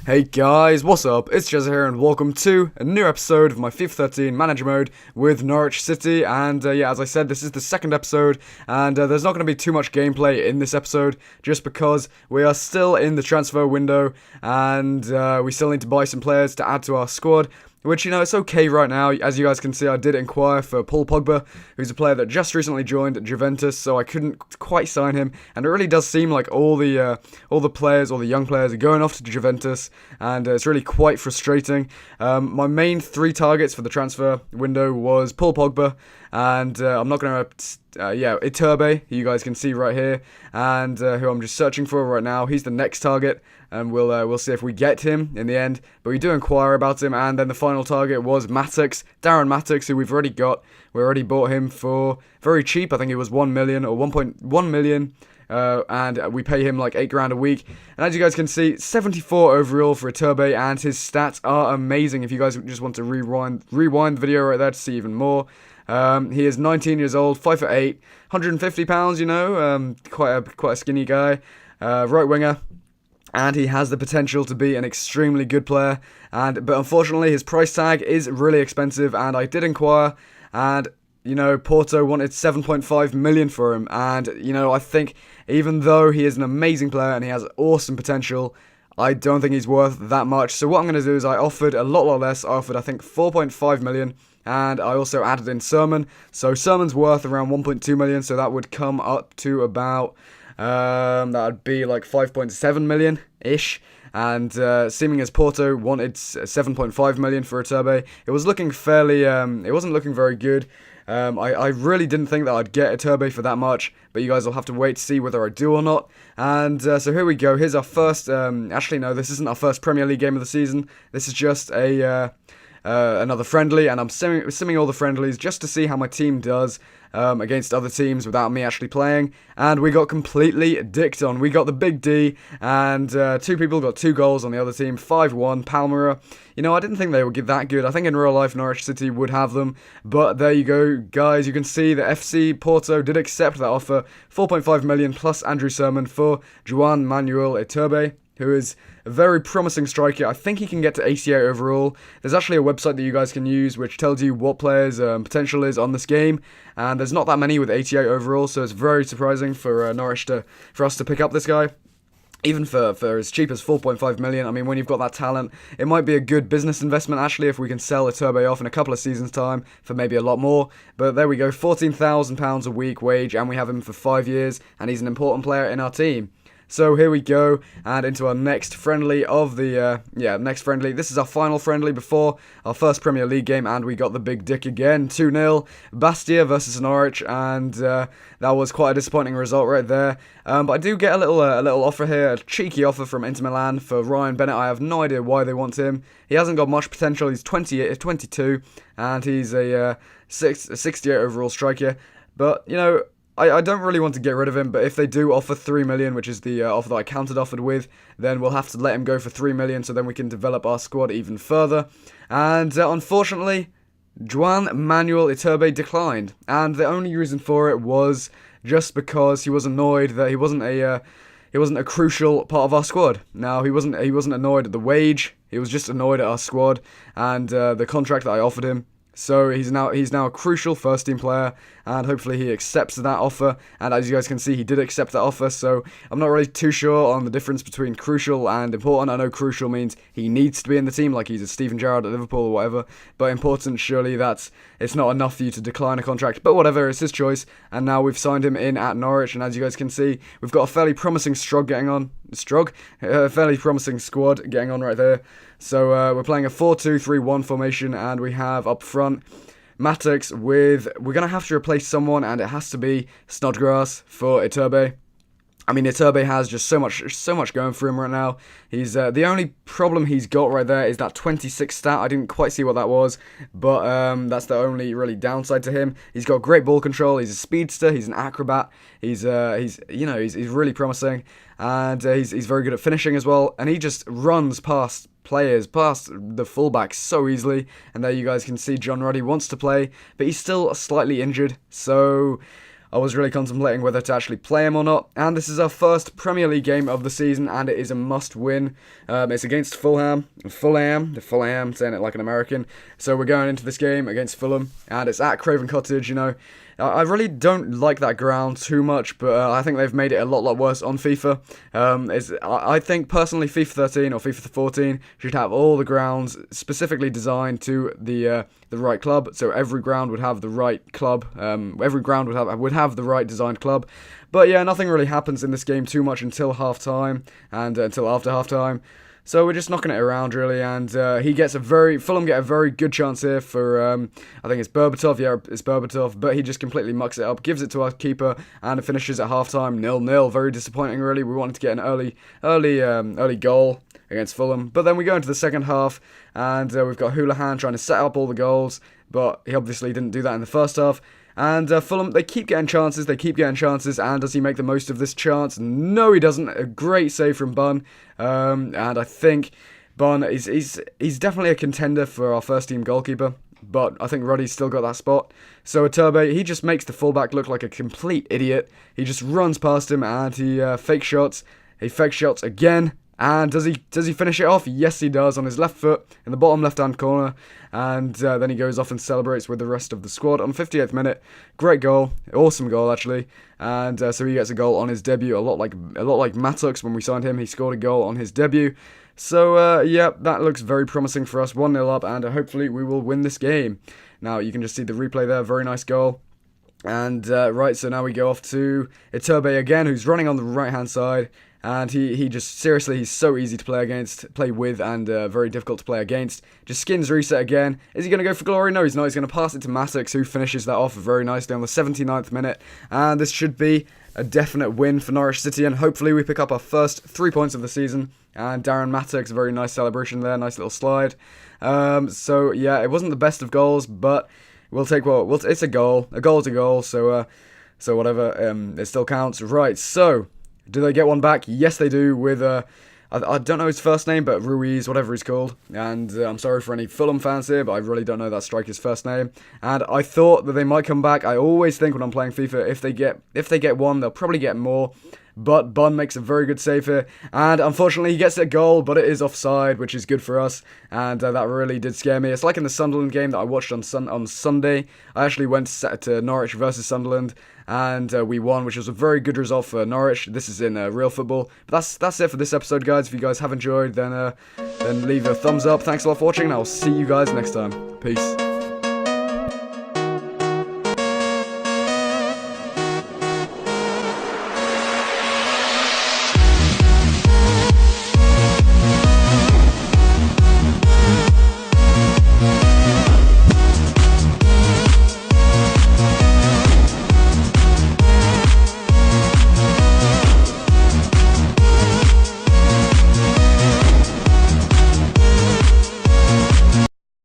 Hey guys, what's up? It's Jezza here and welcome to a new episode of my FIFA 13 Manager Mode with Norwich City. And yeah, as I said, this is the second episode and there's not going to be too much gameplay in this episode just because we are still in the transfer window and we still need to buy some players to add to our squad. Which, it's okay right now. As you guys can see, I did inquire for Paul Pogba, who's a player that just recently joined Juventus, so I couldn't quite sign him. And it really does seem like all the young players are going off to Juventus, and it's really quite frustrating. My main three targets for the transfer window was Paul Pogba, and I'm not going to... Iturbe, who you guys can see right here, and who I'm just searching for right now. He's the next target, and we'll see if we get him in the end. But we do inquire about him, and then the final target was Darren Mattix, who we've already got. We already bought him for very cheap. I think it was 1 million or 1.1 million. And we pay him like $8 a week. And as you guys can see, 74 overall for Iturbe, and his stats are amazing. If you guys just want to rewind the video right there to see even more. He is 19 years old, 5'8", 150 pounds, quite a skinny guy, right winger, and he has the potential to be an extremely good player, but unfortunately his price tag is really expensive, and I did inquire, and Porto wanted 7.5 million for him, and I think even though he is an amazing player and he has awesome potential, I don't think he's worth that much. So what I'm going to do is I offered a lot less. I offered, I think, 4.5 million. And I also added in Sermon. So Sermon's worth around 1.2 million. So that would come up to about, that would be like 5.7 million-ish. And seeming as Porto wanted 7.5 million for Iturbe, it was looking fairly, it wasn't looking very good. I really didn't think that I'd get Iturbe for that much, but you guys will have to wait to see whether I do or not. And so here we go. Here's our first, actually no, this isn't our first Premier League game of the season. This is just another friendly, and I'm simming all the friendlies just to see how my team does against other teams without me actually playing. And we got completely dicked on. We got the big D, and two people got 2 goals on the other team, 5-1, Palmyra. I didn't think they would get that good. I think in real life Norwich City would have them, but there you go, guys. You can see that FC Porto did accept that offer, 4.5 million plus Andrew Sermon for João Manuel Iturbe, who is a very promising striker. I think he can get to 88 overall. There's actually a website that you guys can use which tells you what players' potential is on this game, and there's not that many with 88 overall, so it's very surprising for Norwich for us to pick up this guy. Even for as cheap as 4.5 million, I mean, when you've got that talent, it might be a good business investment, actually, if we can sell Iturbe off in a couple of seasons' time for maybe a lot more. But there we go, £14,000 a week wage, and we have him for 5 years, and he's an important player in our team. So here we go, and into our next friendly of the, next friendly. This is our final friendly before our first Premier League game, and we got the big dick again, 2-0, Bastia versus Norwich, and that was quite a disappointing result right there. But I do get a little offer here, a cheeky offer from Inter Milan for Ryan Bennett. I have no idea why they want him. He hasn't got much potential. He's 22, and he's a 68 overall striker. But, I don't really want to get rid of him, but if they do offer 3 million, which is the offer that I counter-offered with, then we'll have to let him go for 3 million, so then we can develop our squad even further. And unfortunately, João Manuel Iturbe declined, and the only reason for it was just because he was annoyed that he wasn't a crucial part of our squad. Now, he wasn't annoyed at the wage. He was just annoyed at our squad and the contract that I offered him. So he's now a crucial first team player, and hopefully he accepts that offer. And as you guys can see, he did accept that offer. So I'm not really too sure on the difference between crucial and important. I know crucial means he needs to be in the team, like he's a Steven Gerrard at Liverpool or whatever. But important, surely it's not enough for you to decline a contract. But whatever, it's his choice. And now we've signed him in at Norwich, and as you guys can see, we've got a fairly promising fairly promising squad getting on right there. So we're playing a 4-2-3-1 formation, and we have up front Mattix we're going to have to replace someone, and it has to be Snodgrass for Iturbe. I mean, Iturbe has just so much going for him right now. He's the only problem he's got right there is that 26 stat. I didn't quite see what that was, but that's the only really downside to him. He's got great ball control. He's a speedster. He's an acrobat. He's really promising, and he's very good at finishing as well. And he just runs past players, past the fullbacks so easily. And there you guys can see John Ruddy wants to play, but he's still slightly injured. So I was really contemplating whether to actually play him or not, and this is our first Premier League game of the season, and it is a must-win. It's against Fulham, saying it like an American. So we're going into this game against Fulham, and it's at Craven Cottage. I really don't like that ground too much, but I think they've made it a lot worse on FIFA. I think personally FIFA 13 or FIFA 14 should have all the grounds specifically designed to the right club, so every ground would have the right club. Every ground would have the right designed club. But yeah, nothing really happens in this game too much until half time and until after half time. So we're just knocking it around really, and Fulham get a very good chance here for, I think it's Berbatov, it's Berbatov, but he just completely mucks it up, gives it to our keeper, and it finishes at halftime 0-0. Very disappointing really. We wanted to get an early goal against Fulham, but then we go into the second half, and we've got Houlihan trying to set up all the goals, but he obviously didn't do that in the first half. And Fulham, they keep getting chances, and does he make the most of this chance? No, he doesn't. A great save from Bunn, and I think Bunn, he's definitely a contender for our first team goalkeeper, but I think Roddy's still got that spot. So Iturbe, he just makes the fullback look like a complete idiot. He just runs past him, and he fake shots. He fake shots again. And does he finish it off? Yes, he does, on his left foot in the bottom left-hand corner. And then he goes off and celebrates with the rest of the squad on 58th minute. Great goal, awesome goal actually. And so he gets a goal on his debut, a lot like Matux when we signed him. He scored a goal on his debut. So yeah, that looks very promising for us. 1-0 up, and hopefully we will win this game. Now you can just see the replay there. Very nice goal. And right, so now we go off to Iturbe again, who's running on the right-hand side. And he just, seriously, he's so easy to play with, and very difficult to play against. Just skins reset again. Is he going to go for glory? No, he's not. He's going to pass it to Matux, who finishes that off very nicely on the 79th minute. And this should be a definite win for Norwich City, and hopefully we pick up our first 3 points of the season. And Darren Matux, very nice celebration there, nice little slide. So yeah, it wasn't the best of goals, but we'll take it's a goal. A goal's a goal, so whatever, it still counts. Right, so do they get one back? Yes, they do, with, I don't know his first name, but Ruiz, whatever he's called. And I'm sorry for any Fulham fans here, but I really don't know that striker's first name. And I thought that they might come back. I always think when I'm playing FIFA, if they get one, they'll probably get more. But Bunn makes a very good save here, and unfortunately he gets a goal, but it is offside, which is good for us, and that really did scare me. It's like in the Sunderland game that I watched on Sunday. I actually went to Norwich versus Sunderland, and we won, which was a very good result for Norwich. This is in real football. But that's it for this episode, guys. If you guys have enjoyed, then leave a thumbs up. Thanks a lot for watching, and I'll see you guys next time. Peace.